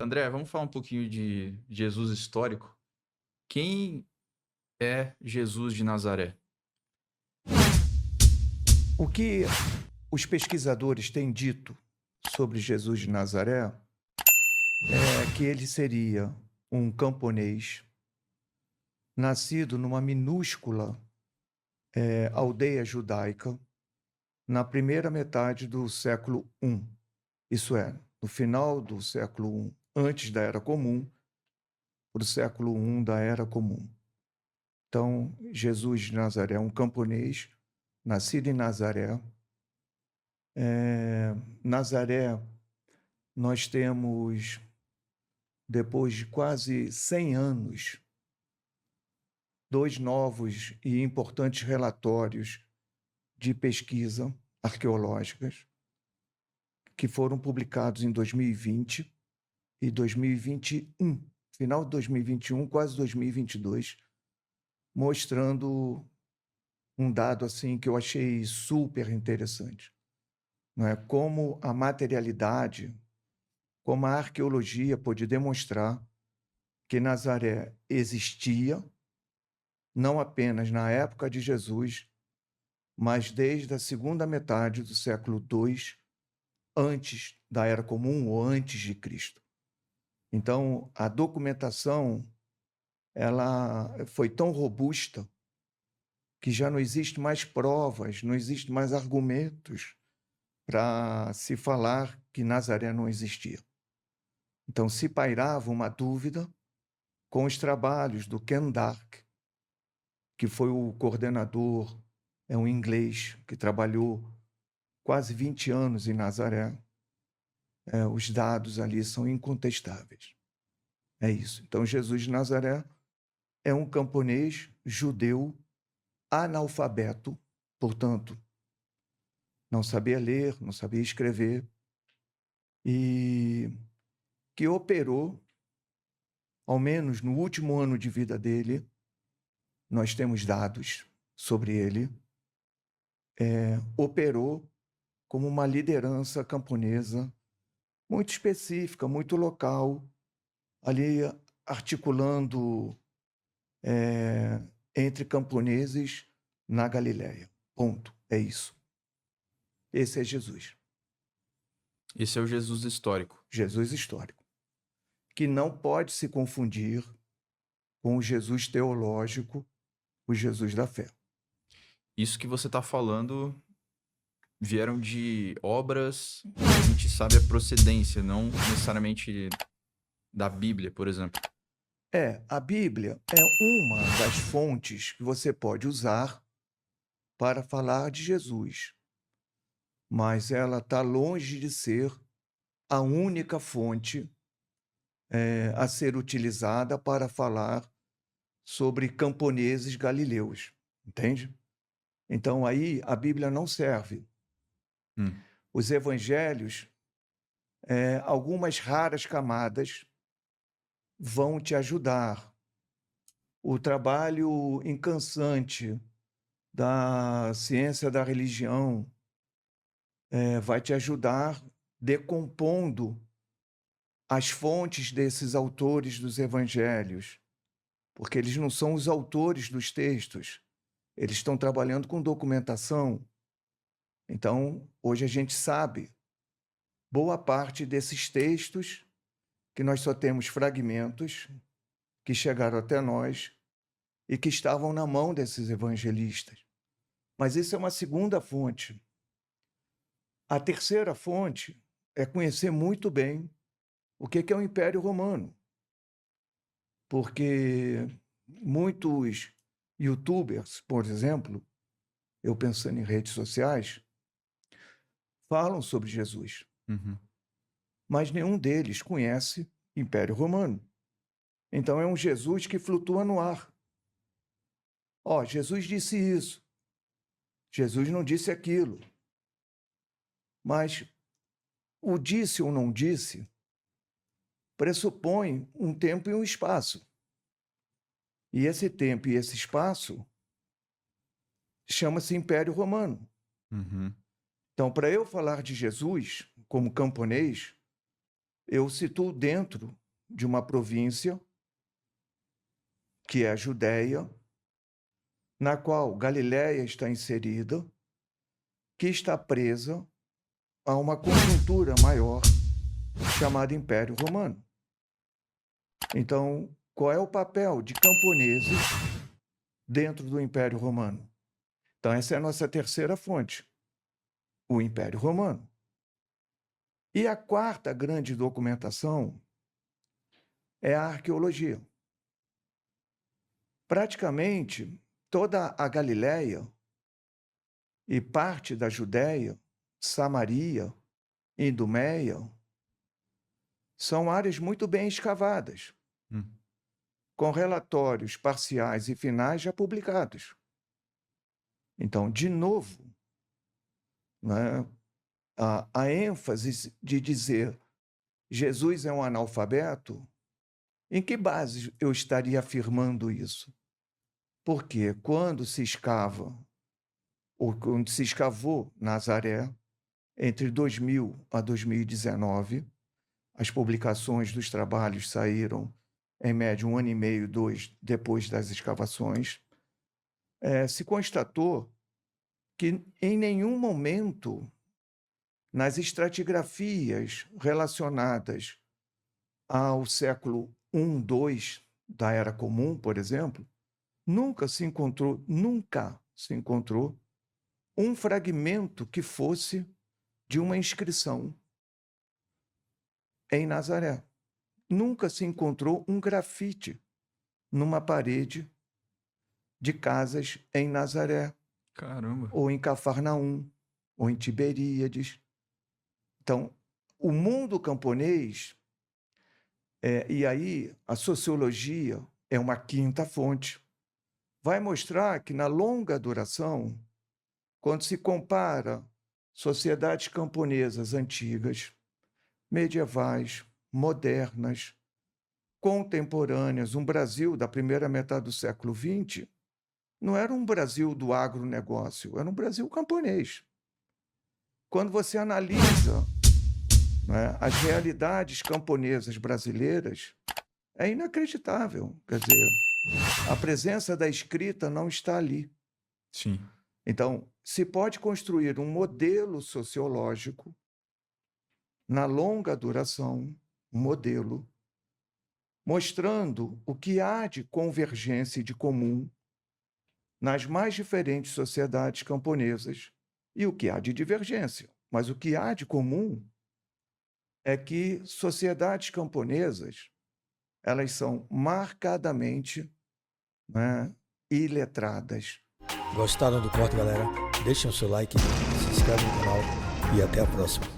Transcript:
André, vamos falar um pouquinho de Jesus histórico. Quem é Jesus de Nazaré? O que os pesquisadores têm dito sobre Jesus de Nazaré é que ele seria um camponês nascido numa minúscula aldeia judaica na primeira metade do século I. Isso é, no final do século I, antes da Era Comum, para o século I da Era Comum. Então, Jesus de Nazaré é um camponês, nascido em Nazaré. Nazaré, nós temos, depois de quase 100 anos, dois novos e importantes relatórios de pesquisa arqueológicas que foram publicados em 2020 e 2021, final de 2021, quase 2022, mostrando um dado assim que eu achei super interessante, não é? Como a materialidade, como a arqueologia pôde demonstrar que Nazaré existia, não apenas na época de Jesus, mas desde a segunda metade do século II, antes da Era Comum ou antes de Cristo. Então, a documentação ela foi tão robusta que já não existe mais provas, não existe mais argumentos para se falar que Nazaré não existia. Então, se pairava uma dúvida com os trabalhos do Ken Dark, que foi o coordenador, é um inglês que trabalhou quase 20 anos em Nazaré. Os dados ali são incontestáveis. É isso. Então, Jesus de Nazaré é um camponês judeu analfabeto, portanto, não sabia ler, não sabia escrever, e que operou, ao menos no último ano de vida dele, nós temos dados sobre ele, operou como uma liderança camponesa muito específica, muito local, ali articulando entre camponeses na Galiléia. Ponto. É isso. Esse é Jesus. Esse é o Jesus histórico. Jesus histórico. Que não pode se confundir com o Jesus teológico, o Jesus da fé. Isso que você está falando vieram de obras que a gente sabe a procedência, não necessariamente da Bíblia, por exemplo. A Bíblia é uma das fontes que você pode usar para falar de Jesus, mas ela está longe de ser a única fonte a ser utilizada para falar sobre camponeses galileus, entende? Então, aí a Bíblia não serve. Os evangelhos, algumas raras camadas, vão te ajudar. O trabalho incansaente da ciência da religião vai te ajudar decompondo as fontes desses autores dos evangelhos, porque eles não são os autores dos textos, eles estão trabalhando com documentação. Então, hoje a gente sabe boa parte desses textos que nós só temos fragmentos que chegaram até nós e que estavam na mão desses evangelistas. Mas isso é uma segunda fonte. A terceira fonte é conhecer muito bem o que é o Império Romano, porque muitos youtubers, por exemplo, eu pensando em redes sociais, falam sobre Jesus, mas nenhum deles conhece Império Romano. Então é um Jesus que flutua no ar. Jesus disse isso, Jesus não disse aquilo, mas o disse ou não disse pressupõe um tempo e um espaço. E esse tempo e esse espaço chama-se Império Romano. Então, para eu falar de Jesus como camponês, eu situo dentro de uma província, que é a Judéia, na qual Galiléia está inserida, que está presa a uma conjuntura maior chamada Império Romano. Então, qual é o papel de camponeses dentro do Império Romano? Então, essa é a nossa terceira fonte, o Império Romano. E a quarta grande documentação é a arqueologia. Praticamente toda a Galiléia e parte da Judéia, Samaria, Idumeia, são áreas muito bem escavadas, com relatórios parciais e finais já publicados. Então, de novo, né, a ênfase de dizer Jesus é um analfabeto, em que base eu estaria afirmando isso? Porque quando se escava, ou quando se escavou Nazaré, entre 2000 a 2019, as publicações dos trabalhos saíram em média 1 ano e meio, 2, depois das escavações, se constatou que em nenhum momento nas estratigrafias relacionadas ao século I, II da Era Comum, por exemplo, nunca se encontrou um fragmento que fosse de uma inscrição em Nazaré. Nunca se encontrou um grafite numa parede de casas em Nazaré. Caramba. Ou em Cafarnaum, ou em Tiberíades. Então, o mundo camponês, e aí a sociologia é uma quinta fonte, vai mostrar que na longa duração, quando se compara sociedades camponesas antigas, medievais, modernas, contemporâneas, um Brasil da primeira metade do século XX, não era um Brasil do agronegócio, era um Brasil camponês. Quando você analisa, né, as realidades camponesas brasileiras, é inacreditável. Quer dizer, a presença da escrita não está ali. Sim. Então, se pode construir um modelo sociológico na longa duração, um modelo, mostrando o que há de convergência e de comum nas mais diferentes sociedades camponesas e o que há de divergência. Mas o que há de comum é que sociedades camponesas, elas são marcadamente, né, iletradas. Gostaram do corte, galera? Deixem o seu like, se inscreve no canal e até a próxima.